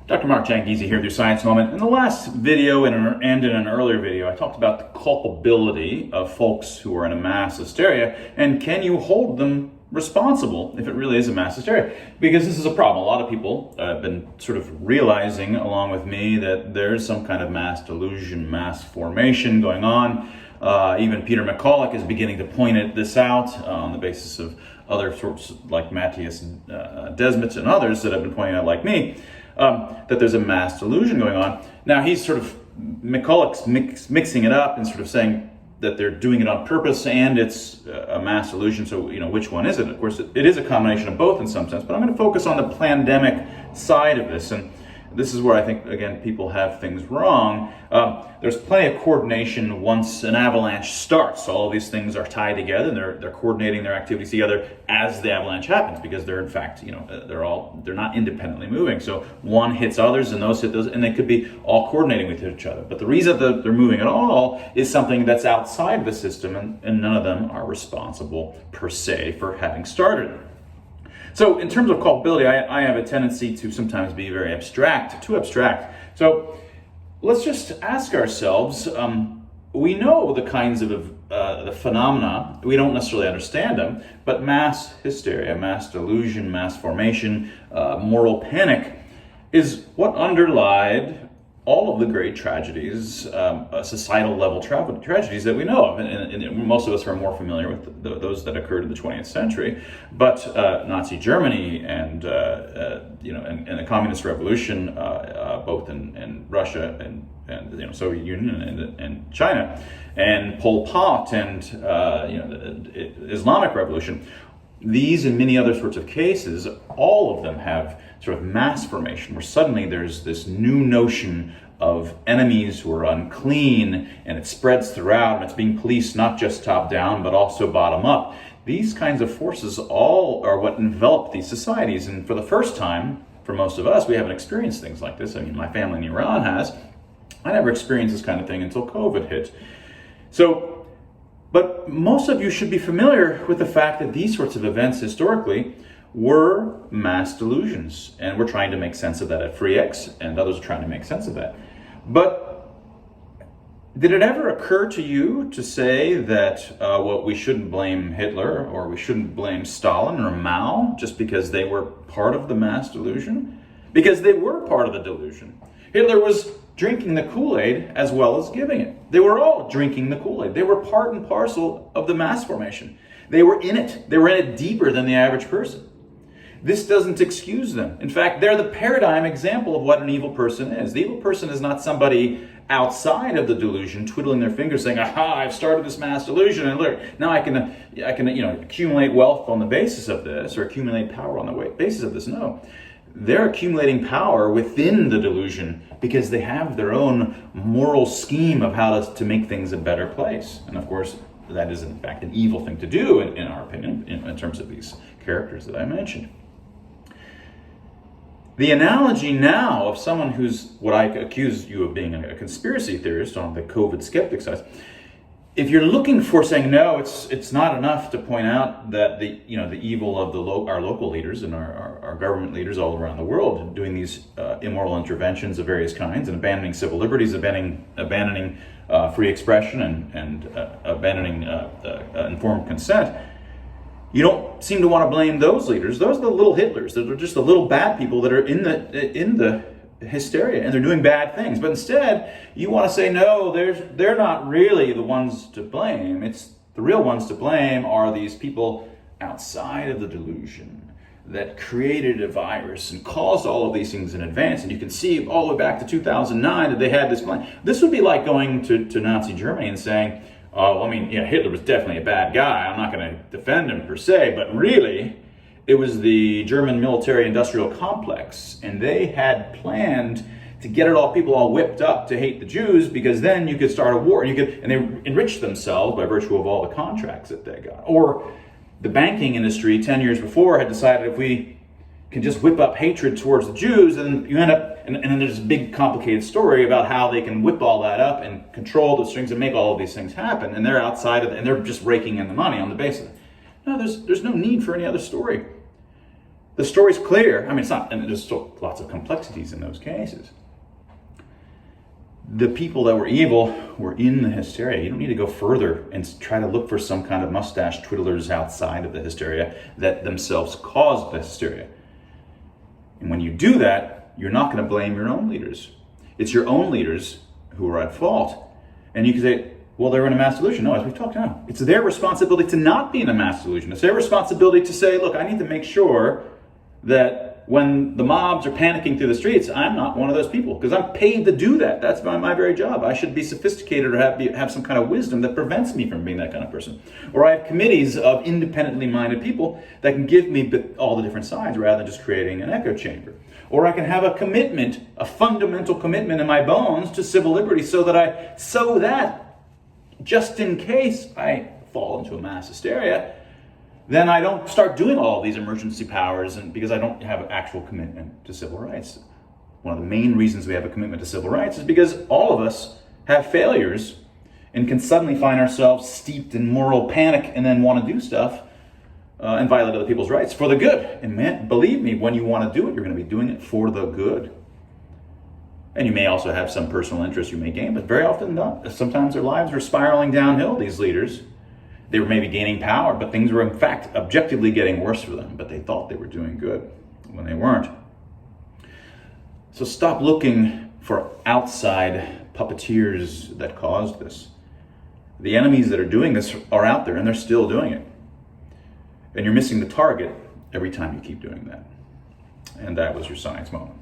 Dr. Mark Jangizi here with your Science Moment. In the last video and in an earlier video, I talked about the culpability of folks who are in a mass hysteria, and can you hold them responsible if it really is a mass hysteria? Because this is a problem. A lot of people have been sort of realizing along with me that there's some kind of mass delusion, mass formation going on. Even Peter McCulloch is beginning to point this out on the basis of other sorts like Matthias Desmet and others that have been pointing out like me. That there's a mass delusion going on. Now he's sort of, McCulloch's mixing it up and sort of saying that they're doing it on purpose and it's a mass delusion, so which one is it? Of course, it is a combination of both in some sense, but I'm going to focus on the pandemic side of this, and this is where I think, again, people have things wrong. There's plenty of coordination once an avalanche starts. All of these things are tied together, and they're coordinating their activities together as the avalanche happens, because they're in fact, they're not independently moving. So one hits others, and those hit those, and they could be all coordinating with each other. But the reason that they're moving at all is something that's outside the system, and none of them are responsible per se for having started it. So in terms of culpability, I have a tendency to sometimes be very too abstract. So let's just ask ourselves, we know the kinds of the phenomena, we don't necessarily understand them, but mass hysteria, mass delusion, mass formation, moral panic is what underlied all of the great tragedies, societal level tragedies that we know of, and most of us are more familiar with those that occurred in the 20th century. But Nazi Germany and the Communist Revolution, both in Russia and Soviet Union and China, and Pol Pot and the Islamic Revolution. These and many other sorts of cases, all of them have sort of mass formation, where suddenly there's this new notion of enemies who are unclean, and it spreads throughout, and it's being policed not just top down, but also bottom up. These kinds of forces all are what envelop these societies, and for the first time, for most of us, we haven't experienced things like this. I mean, my family in Iran has. I never experienced this kind of thing until COVID hit. But most of you should be familiar with the fact that these sorts of events historically were mass delusions, and we're trying to make sense of that at FreeX, and others are trying to make sense of that. But did it ever occur to you to say that we shouldn't blame Hitler, or we shouldn't blame Stalin or Mao just because they were part of the mass delusion? Because they were part of the delusion. Hitler was drinking the Kool-Aid as well as giving it. They were all drinking the Kool-Aid. They were part and parcel of the mass formation. They were in it. They were in it deeper than the average person. This doesn't excuse them. In fact, they're the paradigm example of what an evil person is. The evil person is not somebody outside of the delusion twiddling their fingers saying, aha, I've started this mass delusion, and look, now I can accumulate wealth on the basis of this, or accumulate power on the basis of this. No. They're accumulating power within the delusion because they have their own moral scheme of how to make things a better place. And of course, that is in fact an evil thing to do, in our opinion, in terms of these characters that I mentioned. The analogy now of someone who's what I accuse you of being a conspiracy theorist on the COVID skeptic side, if you're looking for saying no, it's not enough to point out that the evil of our local leaders and our government leaders all around the world doing these immoral interventions of various kinds and abandoning civil liberties, abandoning free expression and abandoning informed consent. You don't seem to want to blame those leaders. Those are the little Hitlers. They're just the little bad people that are in the hysteria, and they're doing bad things. But instead, you want to say, no, they're not really the ones to blame. It's the real ones to blame are these people outside of the delusion that created a virus and caused all of these things in advance. And you can see all the way back to 2009 that they had this plan. This would be like going to Nazi Germany and saying, Hitler was definitely a bad guy. I'm not going to defend him per se, but really, it was the German military-industrial complex, and they had planned to get people all whipped up to hate the Jews, because then you could start a war, and they enriched themselves by virtue of all the contracts that they got. Or the banking industry 10 years before had decided if we can just whip up hatred towards the Jews, and you end up, and then there's a big complicated story about how they can whip all that up and control the strings and make all of these things happen, and they're outside of it, and they're just raking in the money on the basis of it. No, there's no need for any other story. The story's clear. I mean, it's not, and there's still lots of complexities in those cases. The people that were evil were in the hysteria. You don't need to go further and try to look for some kind of mustache twiddlers outside of the hysteria that themselves caused the hysteria. And when you do that, you're not going to blame your own leaders. It's your own leaders who are at fault. And you can say, well, they're in a mass delusion. No, as we've talked about, it's their responsibility to not be in a mass delusion. It's their responsibility to say, look, I need to make sure that when the mobs are panicking through the streets, I'm not one of those people, because I'm paid to do that. That's my very job. I should be sophisticated or have some kind of wisdom that prevents me from being that kind of person. Or I have committees of independently minded people that can give me all the different sides rather than just creating an echo chamber. Or I can have a commitment, a fundamental commitment in my bones to civil liberty so that just in case I fall into a mass hysteria, then I don't start doing all these emergency powers, and because I don't have actual commitment to civil rights. One of the main reasons we have a commitment to civil rights is because all of us have failures and can suddenly find ourselves steeped in moral panic and then want to do stuff and violate other people's rights for the good. And man, believe me, when you want to do it, you're going to be doing it for the good. And you may also have some personal interest you may gain, but very often not. Sometimes their lives are spiraling downhill, these leaders. They were maybe gaining power, but things were in fact objectively getting worse for them, but they thought they were doing good when they weren't. So stop looking for outside puppeteers that caused this. The enemies that are doing this are out there and they're still doing it. And you're missing the target every time you keep doing that. And that was your science moment.